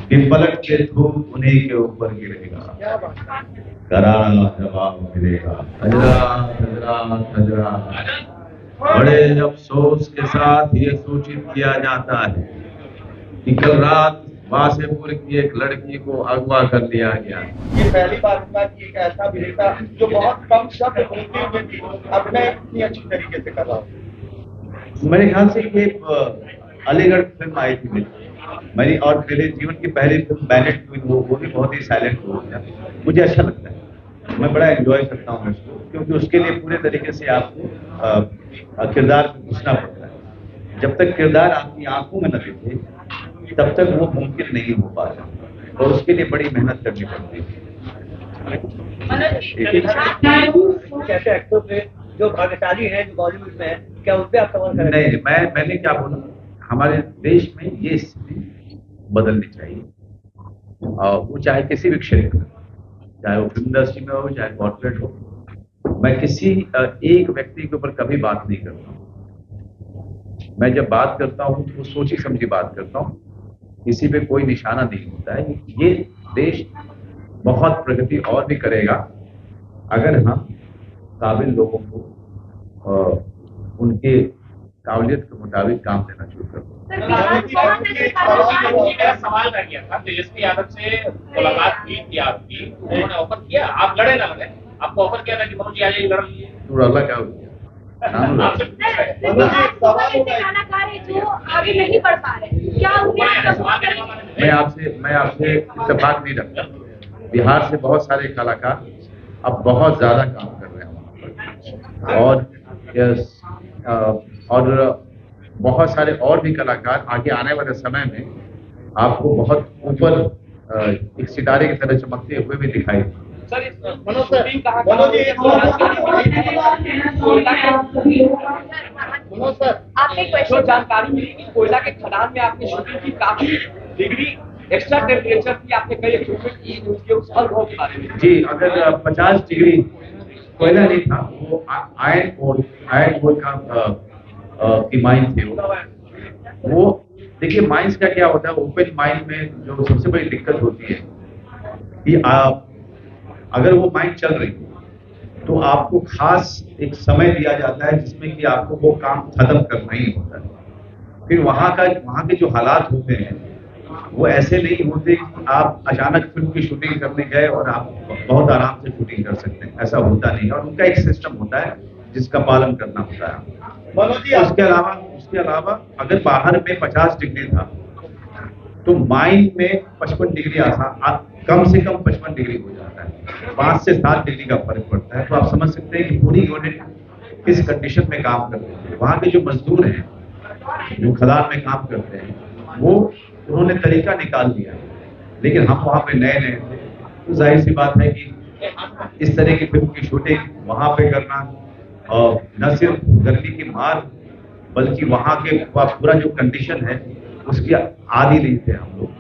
कि पलट के धूप उन्हीं के ऊपर गिरेगा, करारा जवाब मिलेगा। हजरा हजरा हजरा। बड़े अफसोस के साथ ये सूचित किया जाता है कि कल रात वासेपुर की एक लड़की को अगवा कर लिया गया। ये पहली बार हुआ कि एक ऐसा अभिनेता जो बहुत कम शब्द बोलते हुए भी अभिनय इतनी अच्छी तरीके से कर रहा हो। मेरे ख्याल से ये अलीगढ़ फिल्म आई थी मेरी और मेरे जीवन की पहली फिल्म बैनेट क्वीन, वो भी बहुत ही साइलेंट रोल है। मुझे अच्छा लगता है, मैं बड़ा एंजॉय करता हूँ उसको, क्योंकि उसके लिए पूरे तरीके से आपको किरदार में घुसना पड़ता है। जब तक किरदार आपकी आंखों में न दिखे तब तक वो मुमकिन नहीं हो पाता, और उसके लिए बड़ी मेहनत करनी पड़ती है। कैसे एक्टर थे जो भाग्यशाली हैं, जो बॉलीवुड में है, क्या उस पर आप सवाल करें? नहीं, मैंने क्या बोला, हमारे देश में ये स्थिति बदलनी चाहिए, और वो चाहे किसी भी क्षेत्र में, चाहे वो फिल्म इंडस्ट्री में हो, चाहे कॉर्पोरेट हो। मैं किसी एक व्यक्ति के ऊपर कभी बात नहीं करता हूँ। मैं जब बात करता हूँ तो सोची समझी बात करता हूँ, किसी पे कोई निशाना नहीं होता है। ये देश बहुत प्रगति और भी करेगा अगर हम काबिल लोगों को उनके काबिलियत के मुताबिक काम देना शुरू कर दें। मेरा सवाल रह गया था, तेजस्वी यादव से मुलाकात हुई थी आपकी, उन्होंने ऑफर किया, आप लड़े ना लड़े, आपको ऑफर किया था कि मनोज जी आ जाइए लड़ लीजिए। तो अल्लाह क्या हो गया? मैं आपसे इत्तेफाक नहीं रखता। बिहार से बहुत सारे कलाकार अब बहुत ज्यादा काम कर रहे हैं वहाँ पर, और बहुत सारे और भी कलाकार आगे आने वाले समय में आपको बहुत ऊपर एक सितारे की तरह चमकते हुए भी दिखाई देंगे। मनोज सर, आपने क्वेश्चन जानकारी मिली कि कोयला के खदान में आपने शूटिंग की, काफी डिग्री एक्स्ट्रा टेम्परेचर की आपने कई एक्सपेरिमेंट की, उसके उस अनुभव के बारे में। जी, अगर 50 डिग्री कोयला नहीं था, वो आयरन ओर की माइन थे वो। देखिए, माइंस का क्या होता है, ओपन माइन में जो सबसे बड़ी दिक्कत होती है कि अगर वो माइन चल रही है तो आपको खास एक समय दिया जाता है जिसमें कि आपको वो काम खत्म करना ही होता है। फिर वहाँ के जो हालात होते हैं वो ऐसे नहीं होते कि आप अचानक फिल्म की शूटिंग करने गए और आप बहुत आराम से शूटिंग कर सकते हैं, ऐसा होता नहीं। और उनका एक सिस्टम होता है जिसका पालन करना होता है। उसके अलावा अगर बाहर में 50 डिग्री था तो माइन में 55 डिग्री कम से कम 55 डिग्री हो जाता है, 5 से 7 डिग्री का फर्क पड़ता है। तो आप समझ सकते हैं कि पूरी यूनिट किस कंडीशन में काम कर रही है। वहाँ के जो मजदूर हैं, जो खदान में काम करते हैं, वो उन्होंने तरीका निकाल दिया, लेकिन हम वहाँ पे नए थे, तो जाहिर सी बात है कि इस तरह की फिल्म की शूटिंग वहाँ पे करना, और न सिर्फ गर्मी की मार बल्कि वहाँ के पूरा जो कंडीशन है उसकी आदी नहीं थे हम लोग,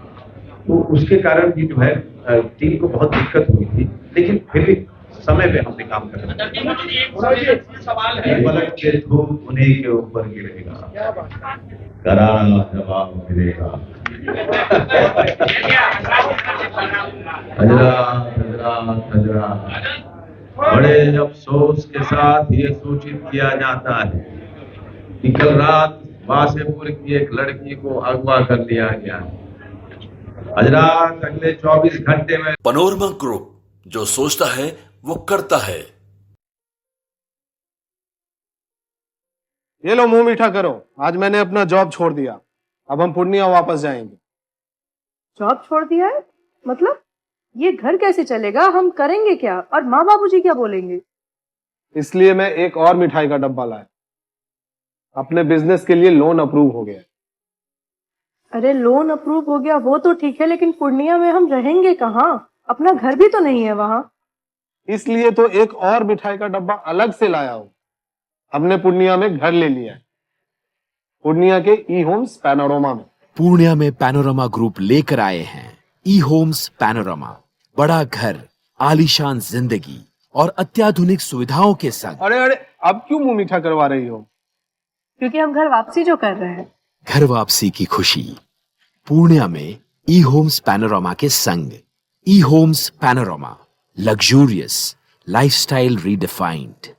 तो उसके कारण भी जो है टीम को बहुत दिक्कत हुई थी, लेकिन फिर भी समय पे हमने काम कर सवाल है, पलट के धूप उन्हीं के ऊपर गिरेगा, करारा जवाब मिलेगा। हजरा हजरा हजरा। बड़े अफसोस के साथ ये सूचित किया जाता है कि कल रात वासेपुर की एक लड़की को अगवा कर लिया गया। हजरात, अगले 24 घंटे में पैनोरमा ग्रुप, जो सोचता है वो करता है। ये लो, मुंह मीठा करो। आज मैंने अपना जॉब छोड़ दिया, अब हम पूर्णिया वापस जाएंगे। जॉब छोड़ दिया है? मतलब ये घर कैसे चलेगा? हम करेंगे क्या? और माँ बाबूजी क्या बोलेंगे? इसलिए मैं एक और मिठाई का डब्बा लाया। अपने बिजनेस के लिए लोन अप्रूव हो गया। अरे लोन अप्रूव हो गया वो तो ठीक है, लेकिन पूर्णिया में हम रहेंगे कहाँ? अपना घर भी तो नहीं है वहाँ। इसलिए तो एक और मिठाई का डब्बा अलग से लाया हूँ। हमने पूर्णिया में घर ले लिया है, पूर्णिया के ई होम्स पैनोरमा में। पूर्णिया में पैनोरमा ग्रुप लेकर आए हैं ई होम्स पैनोरमा। बड़ा घर, आलीशान जिंदगी और अत्याधुनिक सुविधाओं के संग। अरे अरे, अब क्यों मुंह मीठा करवा रही हो? क्योंकि हम घर वापसी जो कर रहे हैं। घर वापसी की खुशी पूर्णिया में ई होम्स पैनोरामा के संग। ई Homes Panorama, luxurious lifestyle redefined.